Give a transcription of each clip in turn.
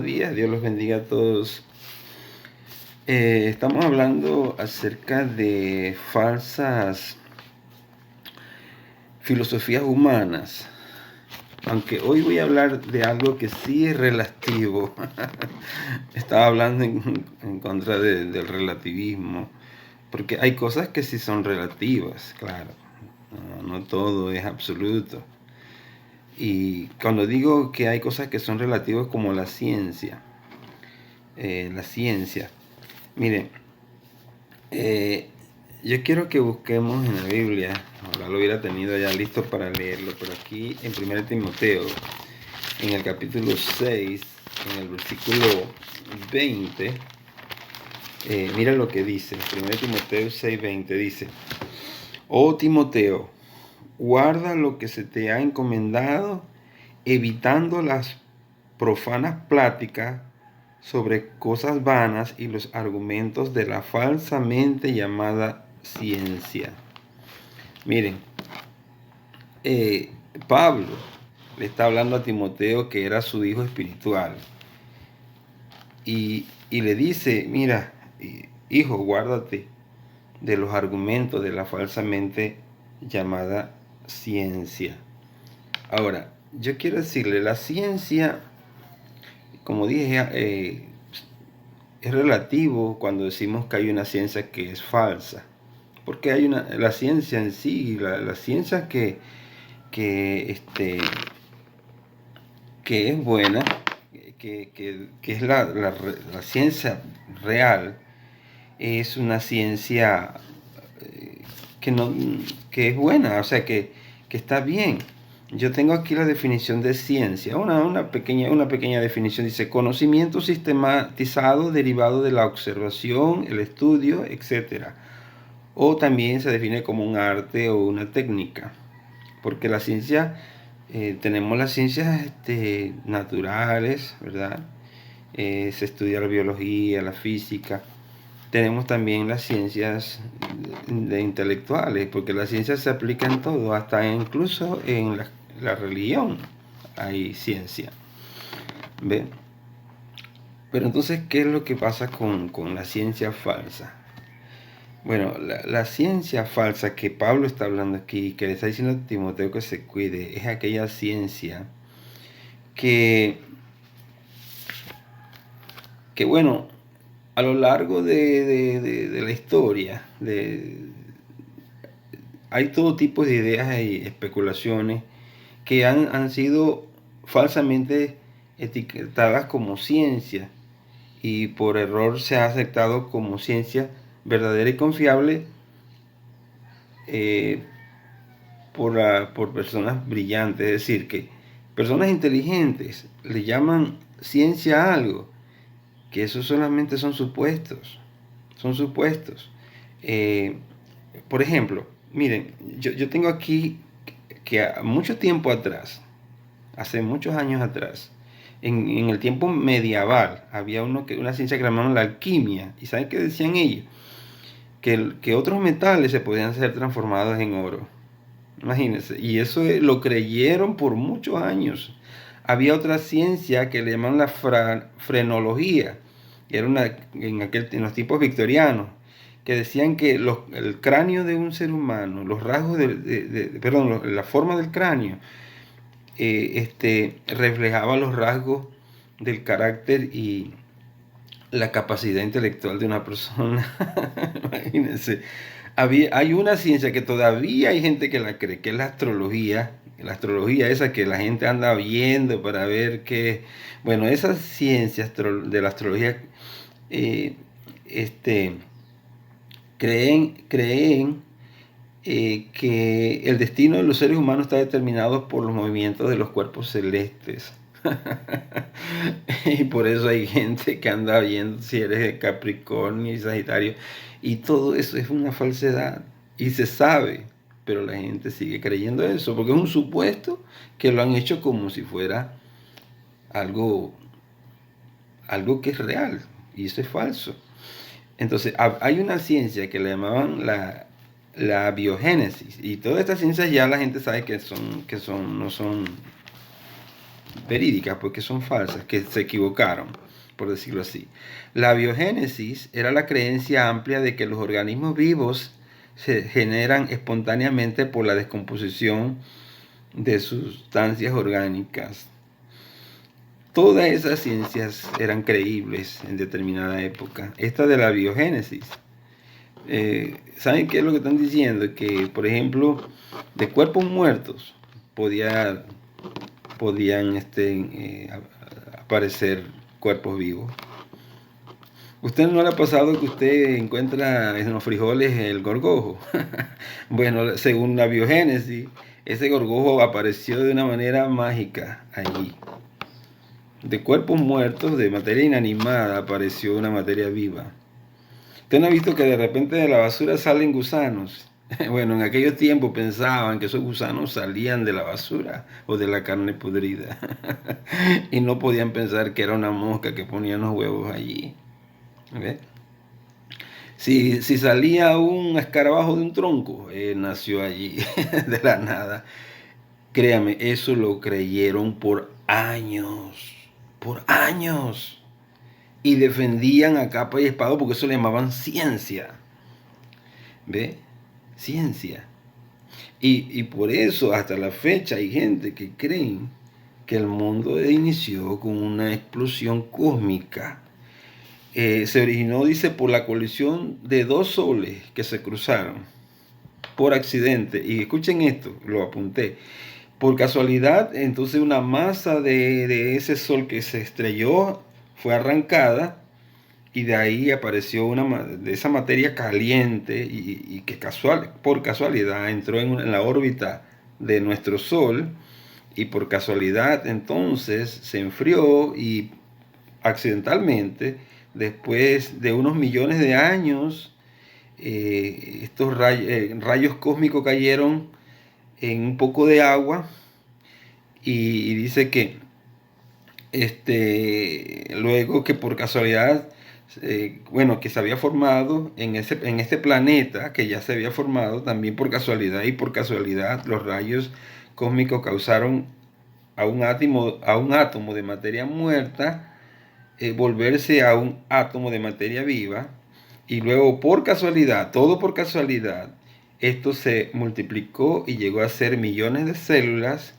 Días, Dios los bendiga a todos. Estamos hablando acerca de falsas filosofías humanas, aunque hoy voy a hablar de algo que sí es relativo. Estaba hablando en contra del relativismo, porque hay cosas que sí son relativas, claro. No todo es absoluto. Y cuando digo que hay cosas que son relativas, como la ciencia, miren, yo quiero que busquemos en la Biblia. Ahora lo hubiera tenido ya listo para leerlo, pero aquí en 1 Timoteo, en el capítulo 6, en el versículo 20, mira lo que dice. 1 Timoteo 6:20 dice: Oh Timoteo, guarda lo que se te ha encomendado, evitando las profanas pláticas sobre cosas vanas y los argumentos de la falsamente llamada ciencia. Miren, Pablo le está hablando a Timoteo, que era su hijo espiritual, y le dice: mira, hijo, guárdate de los argumentos de la falsamente llamada ciencia. Ahora, yo quiero decirle, la ciencia, como dije, es relativo cuando decimos que hay una ciencia que es falsa, porque hay la ciencia en sí, la ciencia que es buena, que es la ciencia real, es una ciencia que, no, que es buena, o sea, que está bien. Yo tengo aquí la definición de ciencia, una pequeña definición. Dice: conocimiento sistematizado derivado de la observación, el estudio, etc. O también se define como un arte o una técnica, porque la ciencia, tenemos las ciencias naturales, ¿verdad? Se estudia la biología, la física. Tenemos también las ciencias de intelectuales, porque la ciencia se aplica en todo, hasta incluso en la religión hay ciencia. ¿Ve? Pero entonces, ¿qué es lo que pasa con la ciencia falsa? Bueno, la ciencia falsa que Pablo está hablando aquí, que le está diciendo a Timoteo que se cuide, es aquella ciencia que bueno, a lo largo de la historia, hay todo tipo de ideas y especulaciones que han sido falsamente etiquetadas como ciencia, y por error se ha aceptado como ciencia verdadera y confiable, eh, por personas brillantes. Es decir, que personas inteligentes le llaman ciencia a algo que eso solamente son supuestos. Son supuestos. Eh, por ejemplo, miren, yo tengo aquí que mucho tiempo atrás, hace muchos años atrás, en el tiempo medieval, había una ciencia que llamaban la alquimia. ¿Y saben qué decían ellos? Que otros metales se podían ser transformados en oro. Imagínense. Y eso lo creyeron por muchos años. Había otra ciencia que le llaman la frenología. Y era en los tiempos victorianos, que decían que el cráneo de un ser humano, los rasgos perdón, la forma del cráneo, reflejaba los rasgos del carácter y la capacidad intelectual de una persona. Imagínense. Hay una ciencia que todavía hay gente que la cree, que es la astrología. La astrología esa que la gente anda viendo para ver qué. Bueno, esas ciencias de la astrología, eh, este, creen que el destino de los seres humanos está determinado por los movimientos de los cuerpos celestes. Y por eso hay gente que anda viendo si eres de Capricornio y Sagitario. Y todo eso es una falsedad. Y se sabe, pero la gente sigue creyendo eso, porque es un supuesto que lo han hecho como si fuera algo, algo que es real. Y eso es falso. Entonces, hay una ciencia que le llamaban la biogénesis. Y todas estas ciencias ya la gente sabe que no son verídicas, porque son falsas, que se equivocaron, por decirlo así. La biogénesis era la creencia amplia de que los organismos vivos se generan espontáneamente por la descomposición de sustancias orgánicas. Todas esas ciencias eran creíbles en determinada época. Esta de la biogénesis. ¿Saben qué es lo que están diciendo? Que, por ejemplo, de cuerpos muertos podían aparecer cuerpos vivos. ¿Usted no le ha pasado que usted encuentra en los frijoles el gorgojo? Bueno, según la biogénesis, ese gorgojo apareció de una manera mágica allí. De cuerpos muertos, de materia inanimada, apareció una materia viva. ¿Usted no ha visto que de repente de la basura salen gusanos? Bueno, en aquellos tiempos pensaban que esos gusanos salían de la basura o de la carne podrida. Y no podían pensar que era una mosca que ponía los huevos allí. ¿Ves? Si salía un escarabajo de un tronco, nació allí de la nada. Créame, eso lo creyeron por años. Por años. Y defendían a capa y espada porque eso le llamaban ciencia. ¿Ve? Ciencia. Y por eso hasta la fecha hay gente que creen que el mundo inició con una explosión cósmica. Se originó, dice, por la colisión de dos soles que se cruzaron por accidente. Y escuchen esto, lo apunté. Por casualidad, entonces una masa de ese sol que se estrelló fue arrancada y de ahí apareció de esa materia caliente y que por casualidad entró en la órbita de nuestro Sol y por casualidad entonces se enfrió y accidentalmente, después de unos millones de años, estos rayos cósmicos cayeron en un poco de agua y dice que luego que por casualidad, bueno, que se había formado en este planeta, que ya se había formado también por casualidad, y por casualidad los rayos cósmicos causaron a un átomo de materia muerta volverse a un átomo de materia viva, y luego por casualidad, todo por casualidad, esto se multiplicó y llegó a ser millones de células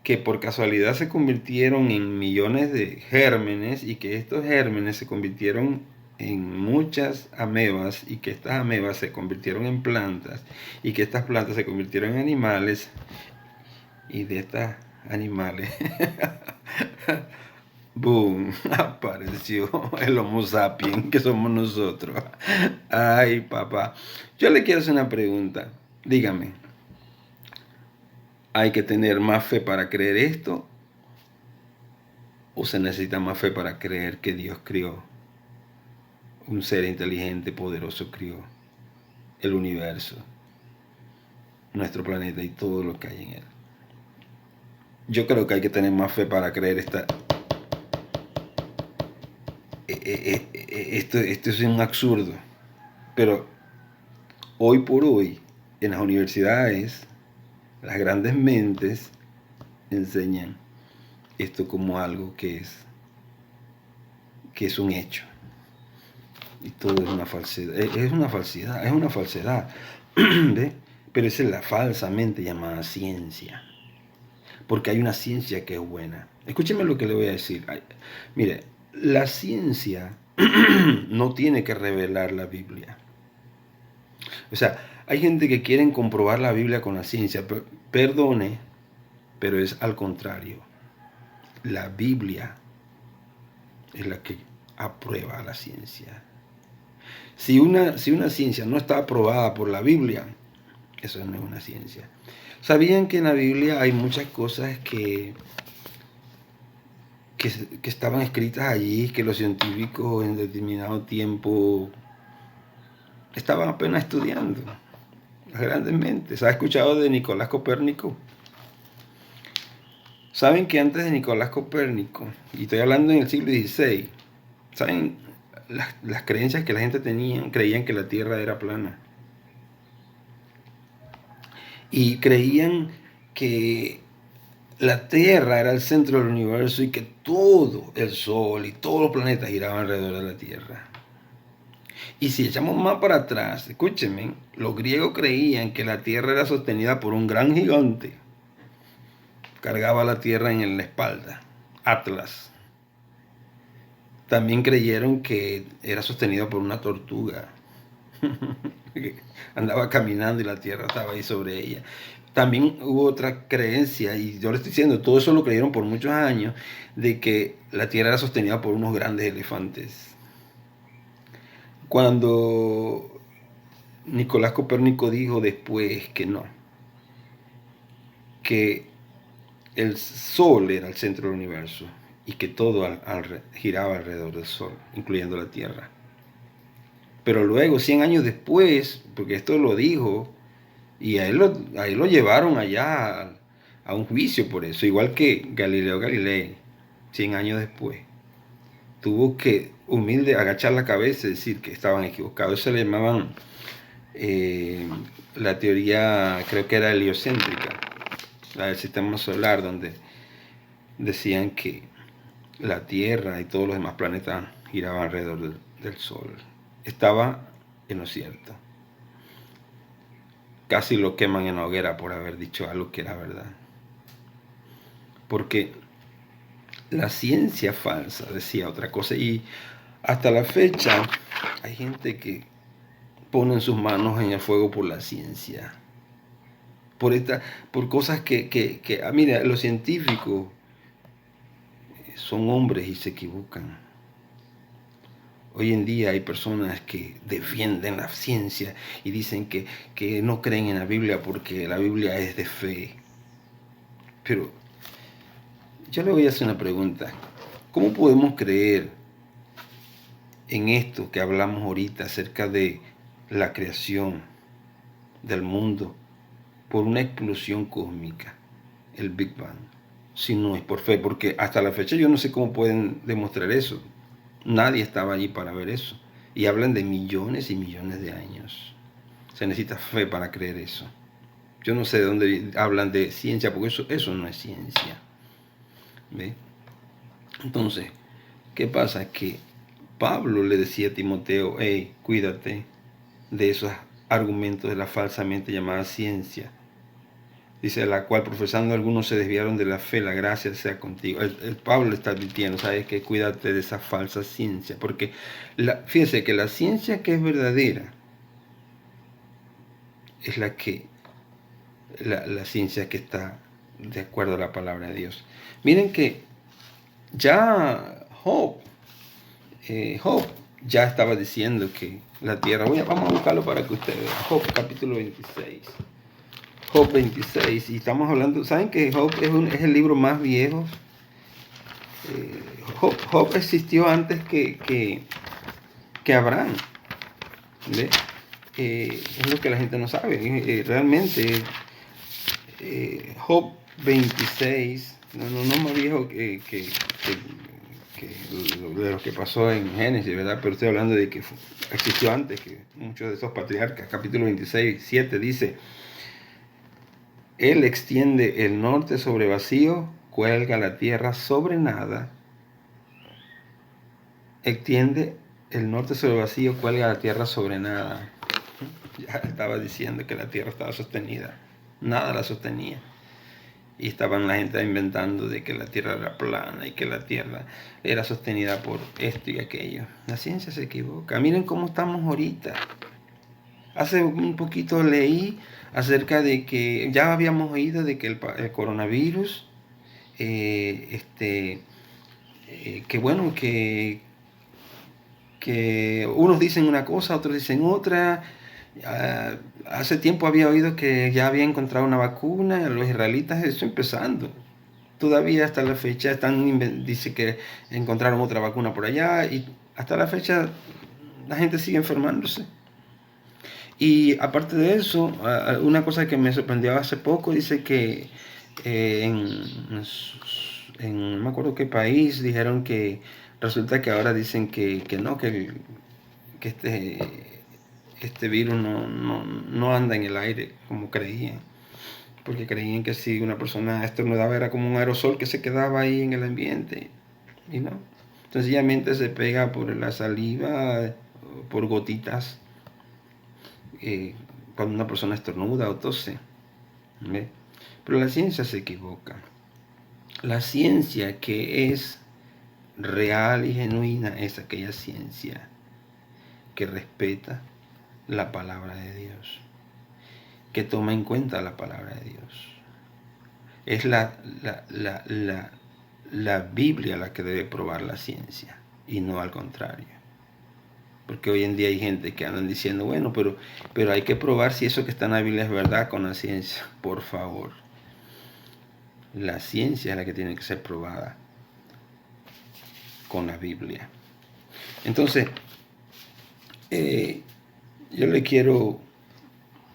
que por casualidad se convirtieron en millones de gérmenes y que estos gérmenes se convirtieron en muchas amebas y que estas amebas se convirtieron en plantas y que estas plantas se convirtieron en animales y de estas animales boom, apareció el Homo sapiens que somos nosotros. Ay, papá, yo le quiero hacer una pregunta. Dígame, ¿hay que tener más fe para creer esto? ¿O se necesita más fe para creer que Dios crió un ser inteligente, poderoso, crió el universo, nuestro planeta y todo lo que hay en él? Yo creo que hay que tener más fe para creer esto es un absurdo. Pero hoy por hoy, en las universidades, las grandes mentes enseñan esto como algo que es un hecho. Y todo es una falsedad. Es una falsedad, es una falsedad. ¿Ve? Pero esa es la falsamente llamada ciencia. Porque hay una ciencia que es buena. Escúcheme lo que le voy a decir. Mire, la ciencia no tiene que revelar la Biblia. O sea, hay gente que quiere comprobar la Biblia con la ciencia. Perdone, pero es al contrario. La Biblia es la que aprueba la ciencia. Si una ciencia no está aprobada por la Biblia, eso no es una ciencia. ¿Sabían que en la Biblia hay muchas cosas que estaban escritas allí, que los científicos en determinado tiempo estaban apenas estudiando? Las grandes mentes. ¿Se ha escuchado de Nicolás Copérnico? Saben que antes de Nicolás Copérnico, y estoy hablando en el siglo XVI, ¿saben las creencias que la gente tenía? Creían que la Tierra era plana. Y creían que la Tierra era el centro del universo y que todo el Sol y todos los planetas giraban alrededor de la Tierra. Y si echamos más para atrás, escúchenme, los griegos creían que la Tierra era sostenida por un gran gigante. Cargaba la Tierra en la espalda, Atlas. También creyeron que era sostenido por una tortuga. Andaba caminando y la Tierra estaba ahí sobre ella. También hubo otra creencia, y yo le estoy diciendo, todo eso lo creyeron por muchos años, de que la Tierra era sostenida por unos grandes elefantes. Cuando Nicolás Copérnico dijo después que no, que el Sol era el centro del universo y que todo giraba alrededor del Sol, incluyendo la Tierra. Pero luego, 100 años después, porque esto lo dijo, y a él lo llevaron allá a un juicio por eso, igual que Galileo Galilei, 100 años después, tuvo que humilde agachar la cabeza y decir que estaban equivocados. Eso le llamaban la teoría, creo que era heliocéntrica, la del sistema solar, donde decían que la Tierra y todos los demás planetas giraban alrededor del Sol. Estaba en lo cierto. Casi lo queman en la hoguera por haber dicho algo que era verdad. Porque la ciencia falsa decía otra cosa, y hasta la fecha hay gente que pone sus manos en el fuego por la ciencia. Por cosas mira, los científicos son hombres y se equivocan. Hoy en día hay personas que defienden la ciencia y dicen que no creen en la Biblia porque la Biblia es de fe. Pero yo le voy a hacer una pregunta. ¿Cómo podemos creer en esto que hablamos ahorita acerca de la creación del mundo por una explosión cósmica, el Big Bang, si no es por fe? Porque hasta la fecha yo no sé cómo pueden demostrar eso. Nadie estaba allí para ver eso. Y hablan de millones y millones de años. Se necesita fe para creer eso. Yo no sé de dónde hablan de ciencia, porque eso no es ciencia. ¿Ve? Entonces, ¿qué pasa? Que Pablo le decía a Timoteo, hey, cuídate de esos argumentos de la falsamente llamada ciencia. Dice, la cual profesando algunos se desviaron de la fe, la gracia sea contigo. El Pablo le está advirtiendo, ¿sabes? Que cuídate de esa falsa ciencia. Porque fíjese que la ciencia que es verdadera es la ciencia que está de acuerdo a la palabra de Dios. Miren que ya Job ya estaba diciendo que la tierra, vamos a buscarlo para que usted vea. Job capítulo 26. Job 26, y estamos hablando, ¿saben que Job es el libro más viejo? Job existió antes que Abraham. ¿Ve? Es lo que la gente no sabe. Realmente, Job 26, no más viejo que de lo que pasó en Génesis, ¿verdad? Pero estoy hablando de que existió antes que muchos de esos patriarcas. Capítulo 26, 7 dice: Él extiende el norte sobre vacío, cuelga la tierra sobre nada. Extiende el norte sobre vacío, cuelga la tierra sobre nada. Ya estaba diciendo que la tierra estaba sostenida. Nada la sostenía. Y estaban la gente inventando de que la tierra era plana y que la tierra era sostenida por esto y aquello. La ciencia se equivoca. Miren cómo estamos ahorita. Hace un poquito leí acerca de que ya habíamos oído de que el coronavirus, que bueno, que unos dicen una cosa, otros dicen otra. Hace tiempo había oído que ya había encontrado una vacuna, los israelitas, eso empezando. Todavía hasta la fecha dice que encontraron otra vacuna por allá y hasta la fecha la gente sigue enfermándose. Y aparte de eso, una cosa que me sorprendió hace poco, dice que en no me acuerdo qué país dijeron que resulta que ahora dicen que no, que este virus no anda en el aire como creían. porque creían que si una persona estornudaba era como un aerosol que se quedaba ahí en el ambiente, y no. Sencillamente se pega por la saliva, por gotitas, cuando una persona estornuda o tose. ¿Ve? Pero la ciencia se equivoca. La ciencia que es real y genuina es aquella ciencia que respeta la palabra de Dios, que toma en cuenta la palabra de Dios. Es la Biblia la que debe probar la ciencia y no al contrario. Porque hoy en día hay gente que andan diciendo, bueno, pero hay que probar si eso que está en la Biblia es verdad con la ciencia. Por favor, la ciencia es la que tiene que ser probada con la Biblia. Entonces, yo le quiero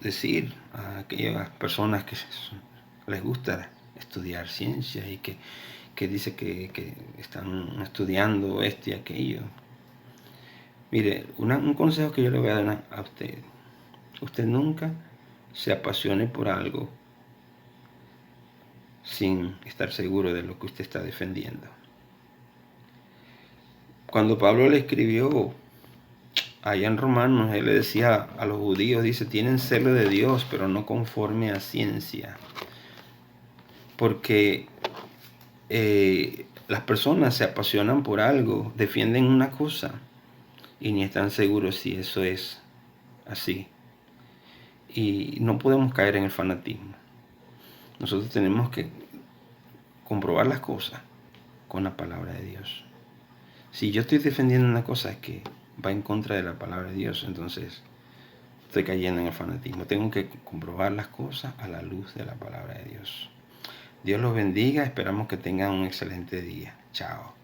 decir a aquellas personas que les gusta estudiar ciencia y que dice que están estudiando esto y aquello. Mire, un consejo que yo le voy a dar a usted. Usted nunca se apasione por algo sin estar seguro de lo que usted está defendiendo. Cuando Pablo le escribió allá en Romanos, él le decía a los judíos, dice, tienen celo de Dios, pero no conforme a ciencia. Porque las personas se apasionan por algo, defienden una cosa y ni están seguros si eso es así. Y no podemos caer en el fanatismo. Nosotros tenemos que comprobar las cosas con la palabra de Dios. Si yo estoy defendiendo una cosa que va en contra de la palabra de Dios, entonces estoy cayendo en el fanatismo. Tengo que comprobar las cosas a la luz de la palabra de Dios. Dios los bendiga. Esperamos que tengan un excelente día. Chao.